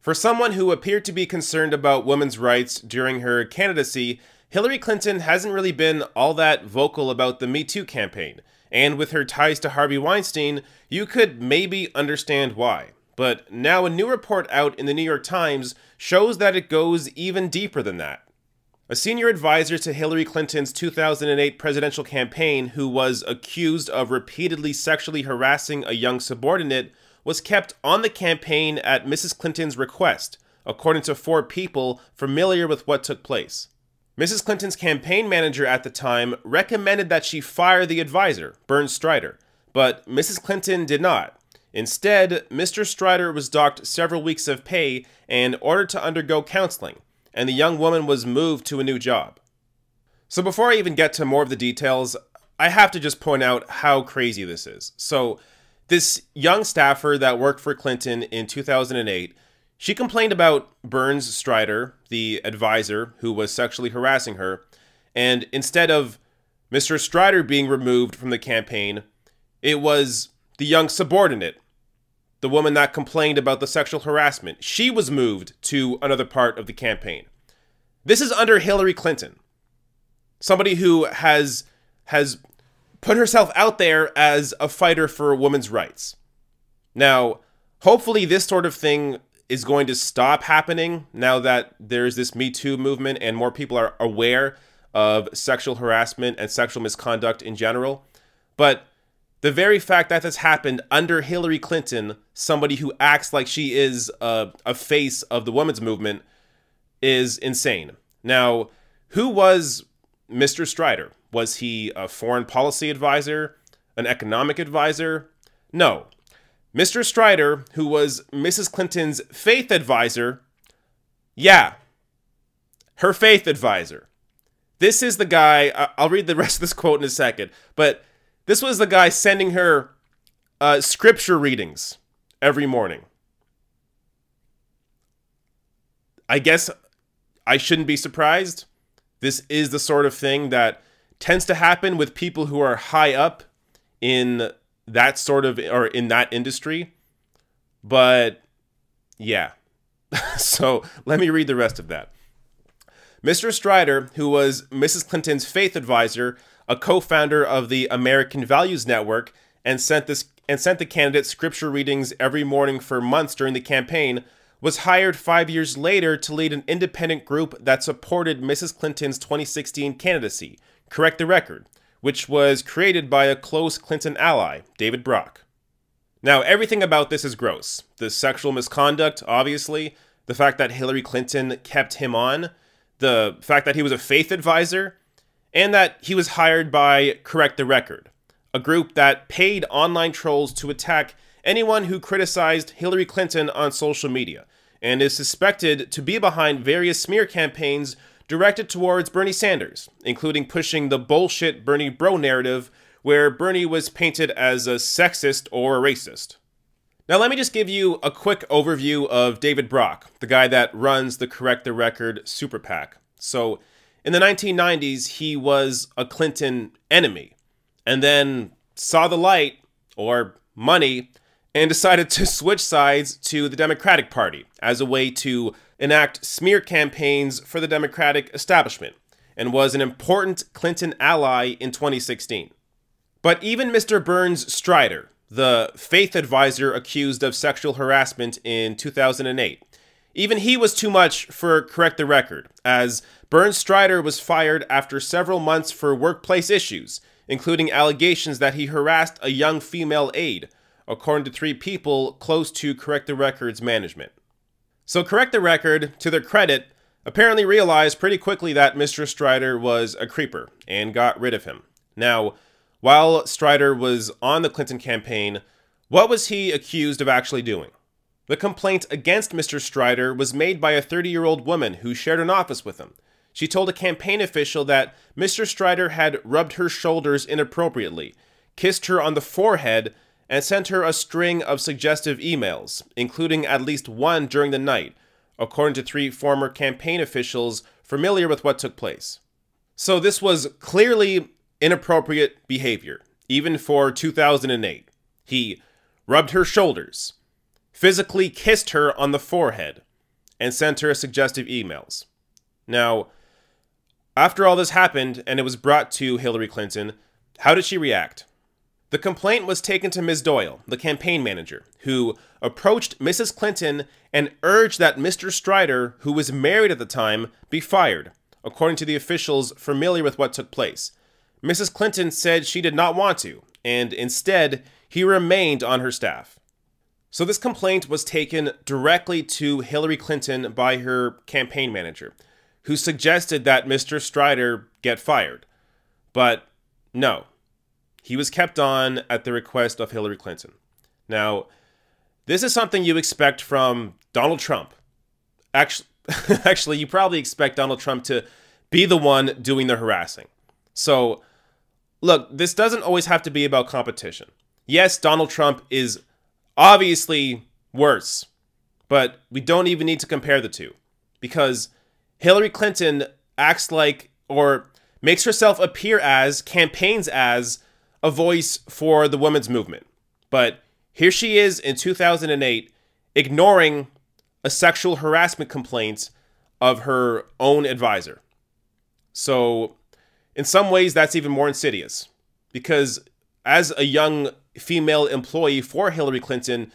For someone who appeared to be concerned about women's rights during her candidacy, Hillary Clinton hasn't really been all that vocal about the Me Too campaign. And with her ties to Harvey Weinstein, you could maybe understand why. But now a new report out in the New York Times shows that it goes even deeper than that. A senior advisor to Hillary Clinton's 2008 presidential campaign, who was accused of repeatedly sexually harassing a young subordinate, was kept on the campaign at Mrs. Clinton's request, according to 4 people familiar with what took place. Mrs. Clinton's campaign manager at the time recommended that she fire the advisor, Bernd Strider, but Mrs. Clinton did not. Instead, Mr. Strider was docked several weeks of pay and ordered to undergo counseling, and the young woman was moved to a new job. So before I even get to more of the details, I have to just point out how crazy this is. So this young staffer that worked for Clinton in 2008, she complained about Bernd Strider, the advisor who was sexually harassing her, and instead of Mr. Strider being removed from the campaign, it was the young subordinate, the woman that complained about the sexual harassment. She was moved to another part of the campaign. This is under Hillary Clinton, somebody who has put herself out there as a fighter for women's rights. Now, hopefully this sort of thing is going to stop happening now that there's this Me Too movement and more people are aware of sexual harassment and sexual misconduct in general. But the very fact that this happened under Hillary Clinton, somebody who acts like she is a face of the women's movement, is insane. Now, who was Mr. Strider? Was he a foreign policy advisor? An economic advisor? No. Mr. Strider, who was Mrs. Clinton's faith advisor, yeah, her faith advisor. This is the guy, I'll read the rest of this quote in a second, but this was the guy sending her scripture readings every morning. I guess I shouldn't be surprised. This is the sort of thing that tends to happen with people who are high up in that sort of, or in that industry. But yeah. So let me read the rest of that. Mr. Strider, who was Mrs. Clinton's faith advisor, a co-founder of the American Values Network, and sent the candidate scripture readings every morning for months during the campaign, was hired 5 years later to lead an independent group that supported Mrs. Clinton's 2016 candidacy, Correct the Record, which was created by a close Clinton ally, David Brock. Now, everything about this is gross. The sexual misconduct, obviously, the fact that Hillary Clinton kept him on, the fact that he was a faith advisor, and that he was hired by Correct the Record, a group that paid online trolls to attack anyone who criticized Hillary Clinton on social media, and is suspected to be behind various smear campaigns directed towards Bernie Sanders, including pushing the bullshit Bernie bro narrative, where Bernie was painted as a sexist or a racist. Now let me just give you a quick overview of David Brock, the guy that runs the Correct the Record super PAC. So in the 1990s, he was a Clinton enemy, and then saw the light, or money, and decided to switch sides to the Democratic Party as a way to enact smear campaigns for the Democratic establishment, and was an important Clinton ally in 2016. But even Mr. Bernd Strider, the faith advisor accused of sexual harassment in 2008, even he was too much for Correct the Record, as Bernd Strider was fired after several months for workplace issues, including allegations that he harassed a young female aide, according to 3 people close to Correct the Record's management. So Correct the Record, to their credit, apparently realized pretty quickly that Mr. Strider was a creeper and got rid of him. Now, while Strider was on the Clinton campaign, what was he accused of actually doing? The complaint against Mr. Strider was made by a 30-year-old woman who shared an office with him. She told a campaign official that Mr. Strider had rubbed her shoulders inappropriately, kissed her on the forehead, and sent her a string of suggestive emails, including at least one during the night, according to 3 former campaign officials familiar with what took place. So this was clearly inappropriate behavior, even for 2008. He rubbed her shoulders, physically kissed her on the forehead, and sent her suggestive emails. Now, after all this happened and it was brought to Hillary Clinton, how did she react? The complaint was taken to Ms. Doyle, the campaign manager, who approached Mrs. Clinton and urged that Mr. Strider, who was married at the time, be fired, according to the officials familiar with what took place. Mrs. Clinton said she did not want to, and instead, he remained on her staff. So this complaint was taken directly to Hillary Clinton by her campaign manager, who suggested that Mr. Strider get fired. But no, he was kept on at the request of Hillary Clinton. Now, this is something you expect from Donald Trump. Actually, you probably expect Donald Trump to be the one doing the harassing. So, look, this doesn't always have to be about competition. Yes, Donald Trump is obviously worse, but we don't even need to compare the two, because Hillary Clinton acts like, or makes herself appear as, campaigns as, a voice for the women's movement. But here she is in 2008, ignoring a sexual harassment complaint of her own advisor. So, in some ways, that's even more insidious, because as a young female employee for Hillary Clinton,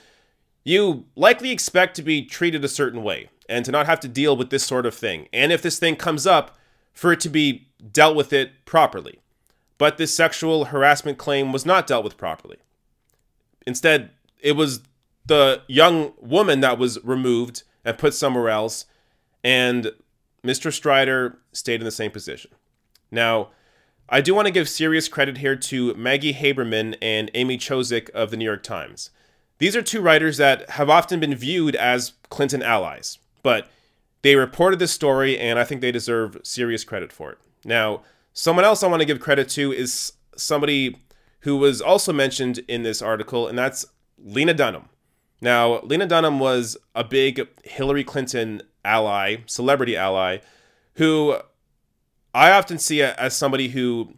you likely expect to be treated a certain way and to not have to deal with this sort of thing. And if this thing comes up, for it to be dealt with it properly. But this sexual harassment claim was not dealt with properly. Instead, it was the young woman that was removed and put somewhere else, and Mr. Strider stayed in the same position. Now, I do want to give serious credit here to Maggie Haberman and Amy Chozick of the New York Times. These are two writers that have often been viewed as Clinton allies, but they reported this story, and I think they deserve serious credit for it. Now, someone else I want to give credit to is somebody who was also mentioned in this article, and that's Lena Dunham. Now, Lena Dunham was a big Hillary Clinton ally, celebrity ally, who I often see as somebody who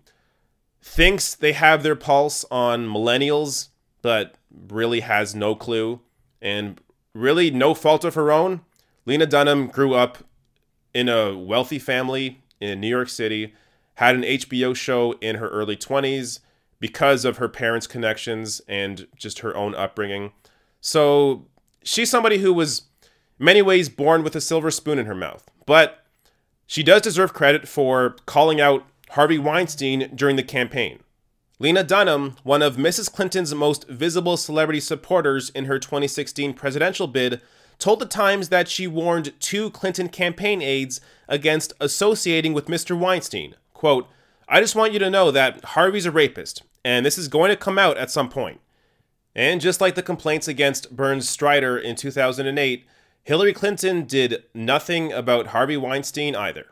thinks they have their pulse on millennials, but really has no clue, and really no fault of her own. Lena Dunham grew up in a wealthy family in New York City, had an HBO show in her early 20s because of her parents' connections and just her own upbringing. So she's somebody who was in many ways born with a silver spoon in her mouth. But she does deserve credit for calling out Harvey Weinstein during the campaign. Lena Dunham, one of Mrs. Clinton's most visible celebrity supporters in her 2016 presidential bid, told The Times that she warned two Clinton campaign aides against associating with Mr. Weinstein. Quote, "I just want you to know that Harvey's a rapist, and this is going to come out at some point." And just like the complaints against Burns Strider in 2008, Hillary Clinton did nothing about Harvey Weinstein either.